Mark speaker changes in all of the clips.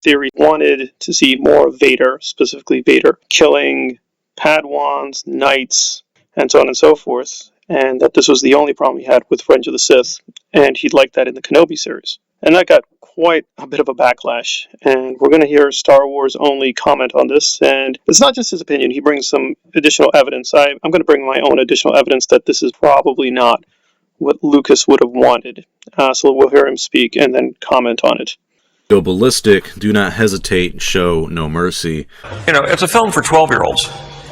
Speaker 1: Theory wanted to see more of Vader, specifically Vader, killing Padawans, Knights, and so on and so forth, and that this was the only problem he had with Revenge of the Sith, and he'd like that in the Kenobi series. And that got quite a bit of a backlash, and we're going to hear Star Wars Only comment on this, and it's not just his opinion, he brings some additional evidence. I'm going to bring my own additional evidence that this is probably not what Lucas would have wanted. So we'll hear him speak and then comment on it.
Speaker 2: Go ballistic, do not hesitate, show no mercy.
Speaker 3: It's a film for 12-year-olds.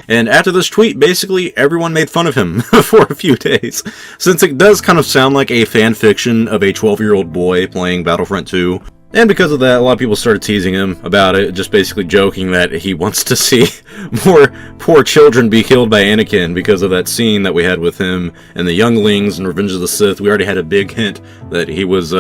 Speaker 2: And after this tweet, basically everyone made fun of him for a few days, since it does kind of sound like a fan fiction of a 12-year-old boy playing Battlefront 2. And because of that, a lot of people started teasing him about it, just basically joking that he wants to see more poor children be killed by Anakin because of that scene that we had with him and the younglings in Revenge of the Sith. We already had a big hint that he was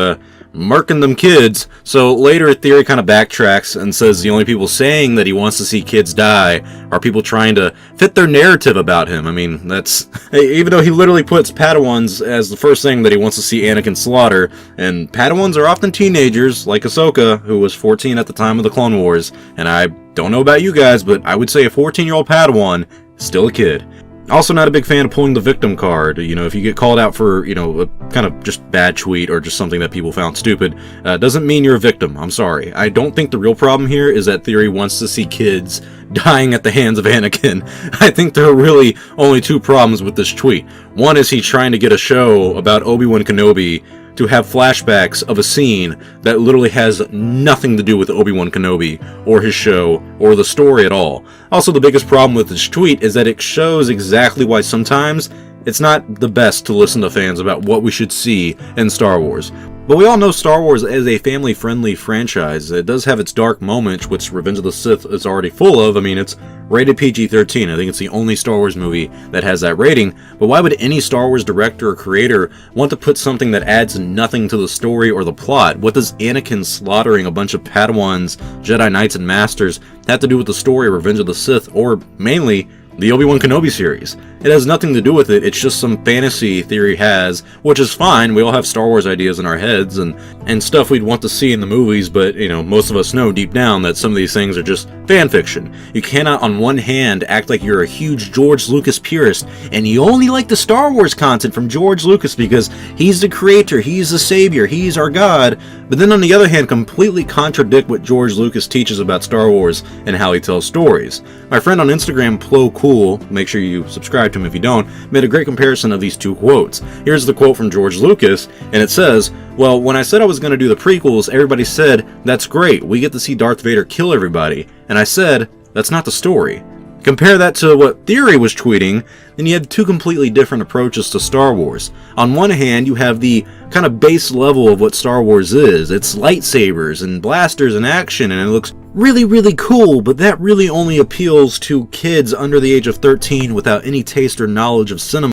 Speaker 2: marking them kids. So later Theory kind of backtracks and says the only people saying that he wants to see kids die are people trying to fit their narrative about him. I mean, that's... Even though he literally puts Padawans as the first thing that he wants to see Anakin slaughter, and Padawans are often teenagers, like Ahsoka, who was 14 at the time of the Clone Wars, and I don't know about you guys, but I would say a 14-year-old Padawan is still a kid. Also not a big fan of pulling the victim card. If you get called out for, a kind of just bad tweet or just something that people found stupid, doesn't mean you're a victim. I'm sorry. I don't think the real problem here is that Theory wants to see kids dying at the hands of Anakin. I think there are really only two problems with this tweet. One is he's trying to get a show about Obi-Wan Kenobi to have flashbacks of a scene that literally has nothing to do with Obi-Wan Kenobi, or his show, or the story at all. Also, the biggest problem with this tweet is that it shows exactly why sometimes it's not the best to listen to fans about what we should see in Star Wars. But we all know Star Wars is a family-friendly franchise. It does have its dark moments, which Revenge of the Sith is already full of. I mean, it's rated PG-13. I think it's the only Star Wars movie that has that rating. But why would any Star Wars director or creator want to put something that adds nothing to the story or the plot? What does Anakin slaughtering a bunch of Padawans, Jedi Knights, and Masters have to do with the story of Revenge of the Sith, or mainly the Obi-Wan Kenobi series? It has nothing to do with it. It's just some fantasy Theory has, which is fine. We all have Star Wars ideas in our heads and stuff we'd want to see in the movies, but, most of us know deep down that some of these things are just fan fiction. You cannot, on one hand, act like you're a huge George Lucas purist, and you only like the Star Wars content from George Lucas because he's the creator, he's the savior, he's our god, but then on the other hand, completely contradict what George Lucas teaches about Star Wars and how he tells stories. My friend on Instagram, Plo Cool, make sure you subscribe to him if you don't, made a great comparison of these two quotes. Here's the quote from George Lucas, and it says, "Well, when I said I was going to do the prequels, everybody said, that's great, we get to see Darth Vader kill everybody. And I said, that's not the story." Compare that to what Theory was tweeting, and you have two completely different approaches to Star Wars. On one hand, you have the kind of base level of what Star Wars is. It's lightsabers and blasters and action, and it looks really, really cool, but that really only appeals to kids under the age of 13 without any taste or knowledge of cinema.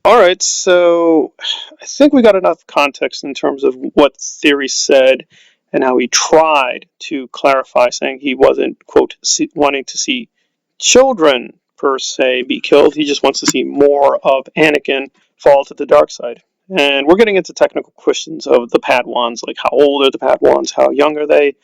Speaker 1: Alright, so I think we got enough context in terms of what Theory said and how he tried to clarify, saying he wasn't, quote, wanting to see children, per se, be killed. He just wants to see more of Anakin fall to the dark side. And we're getting into technical questions of the Padawans, like how old are the Padawans, how young are they?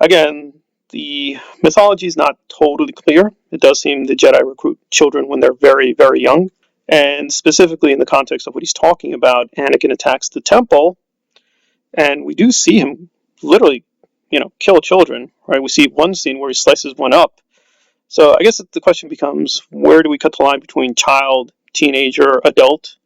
Speaker 1: Again, the mythology is not totally clear. It does seem the Jedi recruit children when they're very, very young. And specifically in the context of what he's talking about, Anakin attacks the temple, and we do see him literally, kill children, right? We see one scene where he slices one up. So I guess the question becomes, where do we cut the line between child, teenager, adult?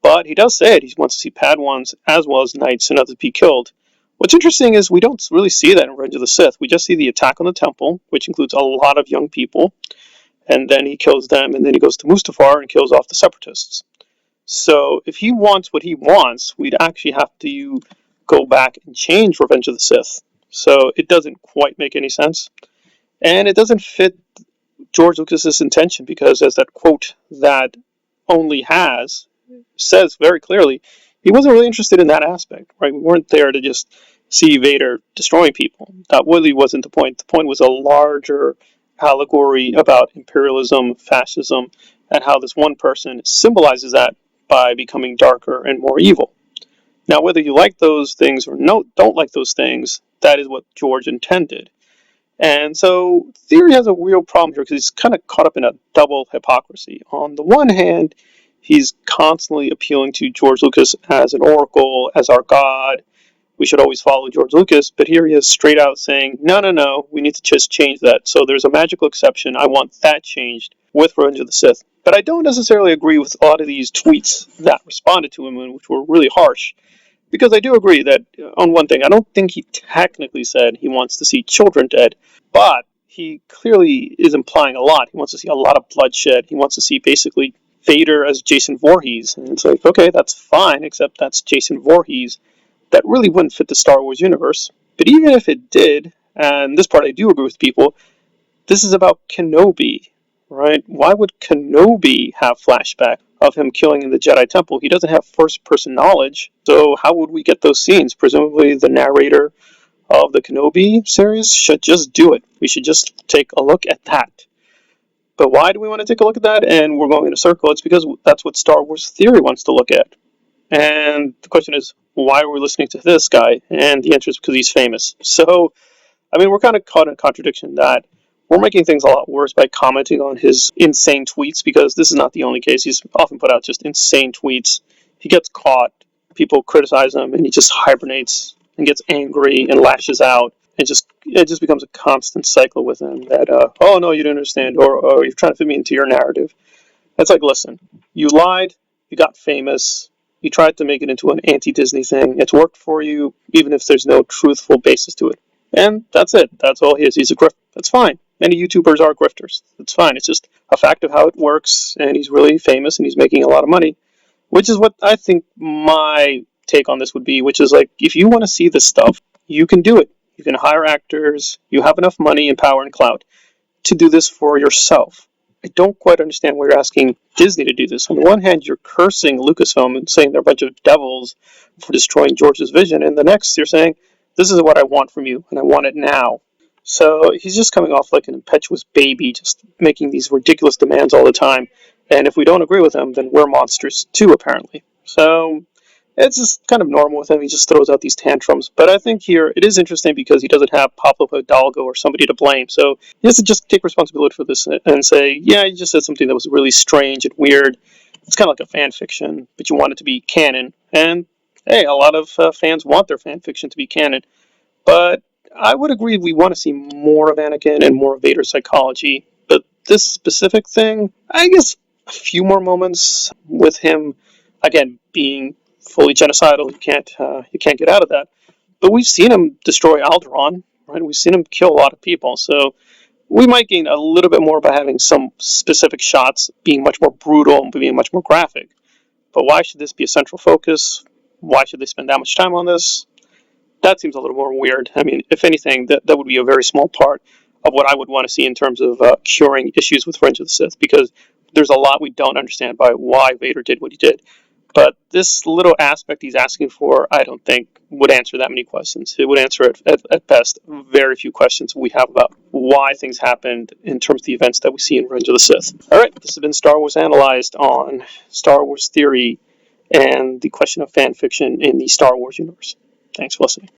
Speaker 1: But he does say it. He wants to see Padawans as well as knights and others be killed. What's interesting is we don't really see that in Revenge of the Sith. We just see the attack on the temple, which includes a lot of young people, and then he kills them, and then he goes to Mustafar and kills off the separatists. So if he wants what he wants, we'd actually have to go back and change Revenge of the Sith. So it doesn't quite make any sense. And it doesn't fit George Lucas's intention, because as that quote that Only has says very clearly, he wasn't really interested in that aspect, right? We weren't there to just see Vader destroying people. That really wasn't the point. The point was a larger allegory about imperialism, fascism, and how this one person symbolizes that by becoming darker and more evil. Now, whether you like those things or don't like those things, that is what George intended. And so Theory has a real problem here because he's kind of caught up in a double hypocrisy. On the one hand, he's constantly appealing to George Lucas as an oracle, as our god. We should always follow George Lucas. But here he is straight out saying, no, no, no, we need to just change that. So there's a magical exception. I want that changed with Revenge of the Sith. But I don't necessarily agree with a lot of these tweets that responded to him, which were really harsh. Because I do agree that, on one thing, I don't think he technically said he wants to see children dead, but he clearly is implying a lot. He wants to see a lot of bloodshed. He wants to see basically Vader as Jason Voorhees. And it's like, okay, that's fine, except that's Jason Voorhees. That really wouldn't fit the Star Wars universe. But even if it did, and this part I do agree with people, this is about Kenobi, right? Why would Kenobi have flashback of him killing in the Jedi Temple? He doesn't have first-person knowledge, so how would we get those scenes? Presumably the narrator of the Kenobi series should just do it. We should just take a look at that. But why do we want to take a look at that? And we're going in a circle. It's because that's what Star Wars Theory wants to look at. And the question is, why are we listening to this guy? And the answer is because he's famous. So, I mean, we're kind of caught in a contradiction that we're making things a lot worse by commenting on his insane tweets, because this is not the only case. He's often put out just insane tweets. He gets caught, people criticize him, and he just hibernates and gets angry and lashes out. It just becomes a constant cycle with him that, oh no, you don't understand, or you're trying to fit me into your narrative. It's like, listen, you lied, you got famous, you tried to make it into an anti-Disney thing. It's worked for you, even if there's no truthful basis to it. And that's it. That's all he is. He's a grifter. That's fine. Many YouTubers are grifters. That's fine. It's just a fact of how it works, and he's really famous, and he's making a lot of money, which is what I think my take on this would be, which is like, if you want to see this stuff, you can do it. You can hire actors. You have enough money and power and clout to do this for yourself. I don't quite understand why you're asking Disney to do this. On the one hand, you're cursing Lucasfilm and saying they're a bunch of devils for destroying George's vision, and the next you're saying, this is what I want from you, and I want it now. So he's just coming off like an impetuous baby, just making these ridiculous demands all the time. And if we don't agree with him, then we're monsters too, apparently. So it's just kind of normal with him. He just throws out these tantrums. But I think here it is interesting because he doesn't have Pablo Hidalgo or somebody to blame. So he has to just take responsibility for this and say, yeah, you just said something that was really strange and weird. It's kind of like a fan fiction, but you want it to be canon. And hey, a lot of fans want their fan fiction to be canon. But I would agree we want to see more of Anakin and more of Vader's psychology. But this specific thing, I guess a few more moments with him, again, being fully genocidal. You can't get out of that. But we've seen him destroy Alderaan, right? We've seen him kill a lot of people. So we might gain a little bit more by having some specific shots being much more brutal and being much more graphic. But why should this be a central focus? Why should they spend that much time on this? That seems a little more weird. I mean, if anything, that would be a very small part of what I would want to see in terms of curing issues with Revenge of the Sith, because there's a lot we don't understand by why Vader did what he did. But this little aspect he's asking for, I don't think would answer that many questions. It would answer, at best, very few questions we have about why things happened in terms of the events that we see in Revenge of the Sith. All right, this has been Star Wars Analyzed on Star Wars Theory and the question of fan fiction in the Star Wars universe. Thanks for listening.